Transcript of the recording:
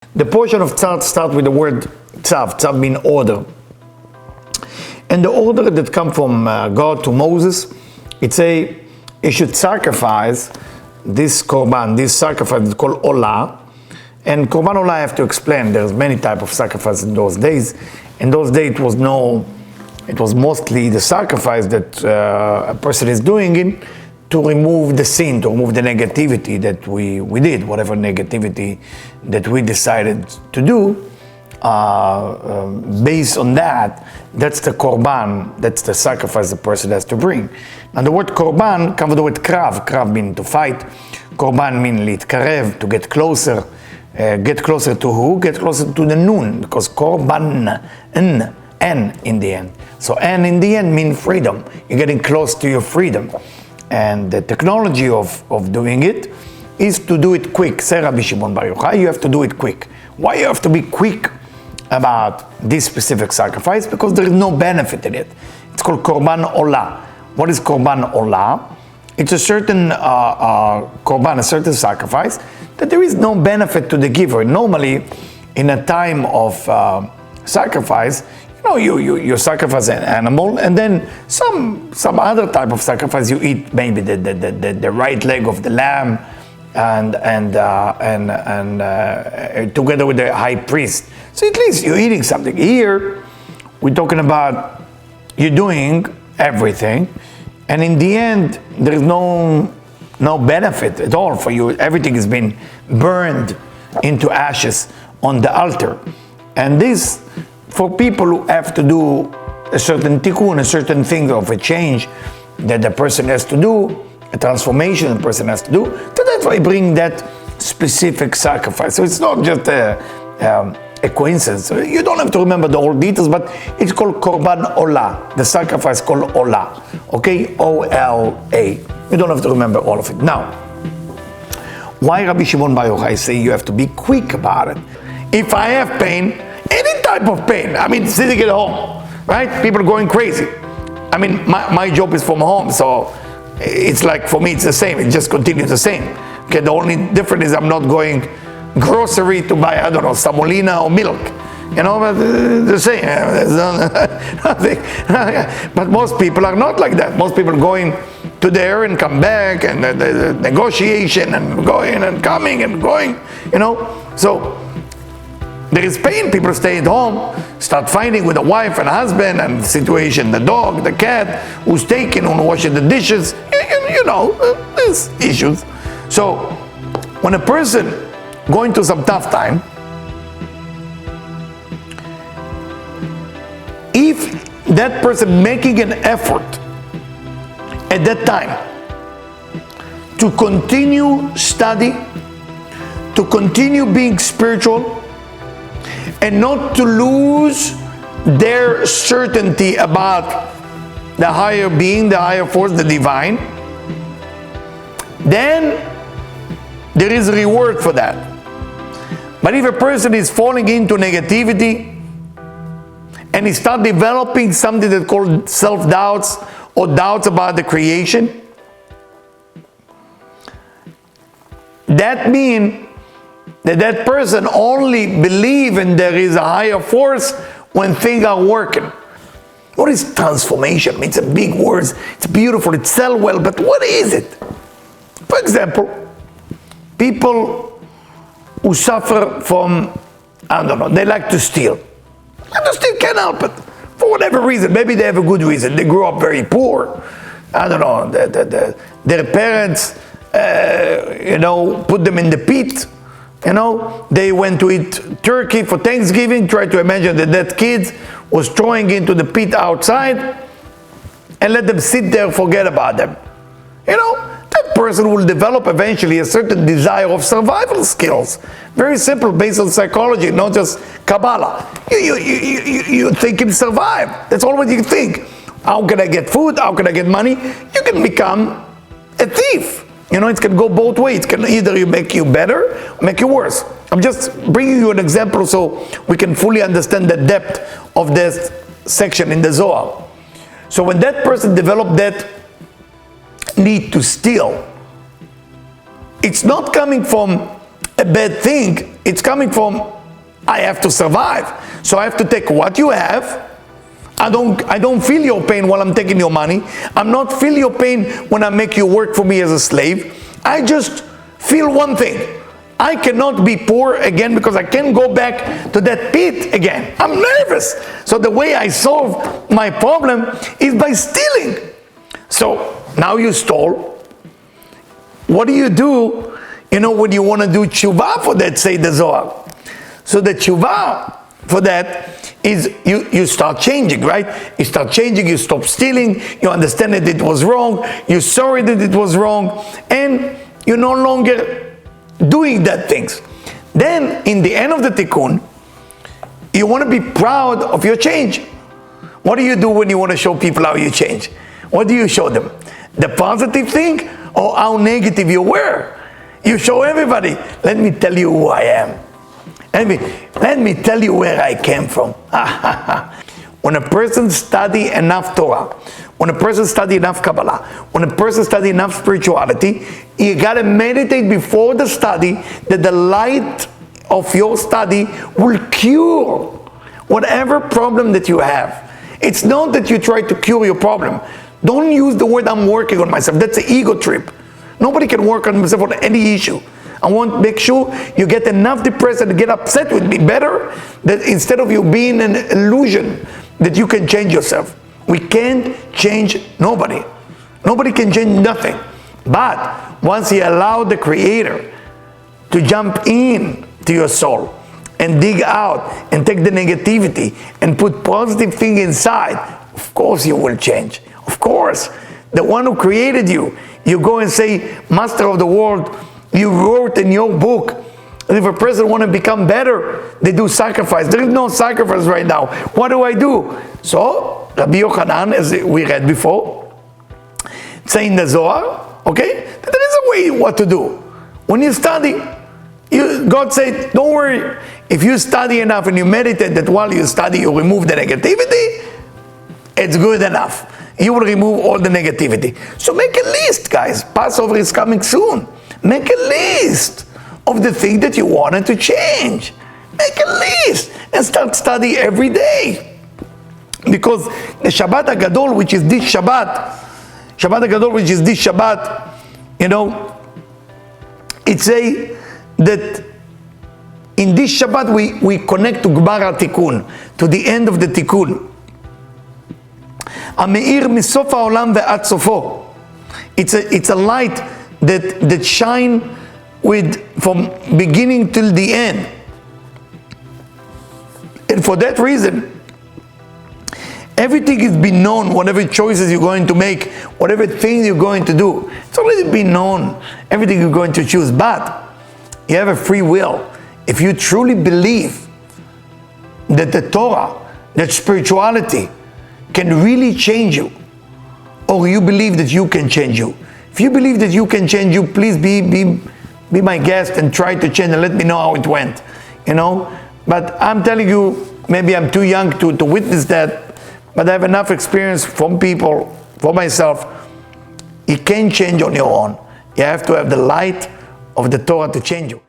The portion of tzad starts with the word tzav. Tzav means order. And the order that comes from God to Moses, it say he should sacrifice this korban, this sacrifice is called olah. And korban olah, I have to explain, there's many types of sacrifice in those days. In those days it was mostly the sacrifice that a person is doing it to remove the sin, to remove the negativity that we did, whatever negativity that we decided to do. Based on that, that's the korban, that's the sacrifice the person has to bring. Now the word korban comes with the word krav. Krav means to fight. Korban means litkarev, to get closer. Get closer to who? Get closer to the nun, because korban, n in the end. So n in the end means freedom. You're getting close to your freedom. And the technology of doing it is to do it quick. Say Rabbi Shimon Bar Yochai, you have to do it quick. Why you have to be quick about this specific sacrifice? Because there is no benefit in it. It's called korban olah. What is korban olah? It's a certain korban, a certain sacrifice that there is no benefit to the giver. Normally, in a time of sacrifice, you sacrifice an animal, and then some other type of sacrifice you eat, maybe the right leg of the lamb, and together with the high priest. So at least you're eating something. Here, we're talking about you're doing everything, and in the end, there is no benefit at all for you. Everything has been burned into ashes on the altar, and this, for people who have to do a certain tikkun, a certain thing of a change that the person has to do, a transformation the person has to do, so that's why I bring that specific sacrifice. So it's not just a coincidence. You don't have to remember the whole details, but it's called korban olah. The sacrifice called olah. Okay? O-L-A. You don't have to remember all of it. Now, why Rabbi Shimon Bar Yochai say you have to be quick about it? If I have pain, any type of pain, sitting at home, right? People going crazy. My job is from home, so it's like, for me, it's the same. It just continues the same. Okay, the only difference is I'm not going grocery to buy, samolina or milk. But the same. But most people are not like that. Most people are going to there and come back, and the negotiation, and going and coming and going, So there is pain. People stay at home, start fighting with the wife and husband, and the situation, the dog, the cat, who's taking, who's washing the dishes, there's issues. So when a person going through some tough time, if that person making an effort at that time to continue study, to continue being spiritual, and not to lose their certainty about the higher being, the higher force, the divine, then there is a reward for that. But if a person is falling into negativity and he starts developing something that's called self-doubts or doubts about the creation, that means that person only believes in there is a higher force when things are working. What is transformation? It's a big word. It's beautiful. It sells well, but what is it? For example, people who suffer from, they like to steal. And steal, can't help it. For whatever reason. Maybe they have a good reason. They grew up very poor. Their parents, put them in the pit. They went to eat turkey for Thanksgiving. Try to imagine that kid was throwing into the pit outside, and let them sit there, forget about them. That person will develop eventually a certain desire of survival skills. Very simple, based on psychology, not just Kabbalah. You think and survive. That's all what you think. How can I get food? How can I get money? You can become a thief. It can go both ways. It can either make you better or make you worse. I'm just bringing you an example so we can fully understand the depth of this section in the Zohar. So when that person developed that need to steal, it's not coming from a bad thing. It's coming from, I have to survive. So I have to take what you have. I don't feel your pain while I'm taking your money. I'm not feel your pain when I make you work for me as a slave. I just feel one thing. I cannot be poor again because I can't go back to that pit again. I'm nervous. So the way I solve my problem is by stealing. So now you stole. What do? When you want to do tshuva for that, say the Zohar. So the tshuva for that is you start changing, right? You start changing, you stop stealing, you understand that it was wrong, you're sorry that it was wrong, and you're no longer doing that things. Then in the end of the tikkun, you want to be proud of your change. What do you do when you want to show people how you change? What do you show them? The positive thing or how negative you were? You show everybody, let me tell you who I am. Let me tell you where I came from. When a person study enough Torah, when a person study enough Kabbalah, when a person study enough spirituality, you gotta meditate before the study that the light of your study will cure whatever problem that you have. It's not that you try to cure your problem. Don't use the word I'm working on myself. That's an ego trip. Nobody can work on himself on any issue. I want to make sure you get enough depressed and get upset with me. Better that instead of you being an illusion that you can change yourself. We can't change nobody. Nobody can change nothing. But once you allow the Creator to jump in to your soul and dig out and take the negativity and put positive thing inside, of course you will change. Of course. The one who created you, you go and say, Master of the world, you wrote in your book, if a person want to become better, they do sacrifice. There is no sacrifice right now. What do I do? So, Rabbi Yochanan, as we read before, saying the Zohar, okay, that there is a way what to do. When you study, God said, don't worry, if you study enough and you meditate that while you study, you remove the negativity, it's good enough. You will remove all the negativity. So make a list, guys. Passover is coming soon. Make a list of the thing that you wanted to change. Make a list and start studying every day. Because the Shabbat HaGadol, which is this Shabbat, it's a that in this Shabbat we connect to Gmar HaTikun, to the end of the Tikkun. Ameir misof ha'olam ve'ad sofo. It's a light that shine from beginning till the end. And for that reason, everything is been known. Whatever choices you're going to make, whatever things you're going to do, it's already been known. Everything you're going to choose, but you have a free will. If you truly believe that the Torah, that spirituality can really change you, or you believe that you can change you. If you believe that you can change you, please be my guest and try to change and let me know how it went. But I'm telling you, maybe I'm too young to witness that, but I have enough experience from people, for myself. You can't change on your own. You have to have the light of the Torah to change you.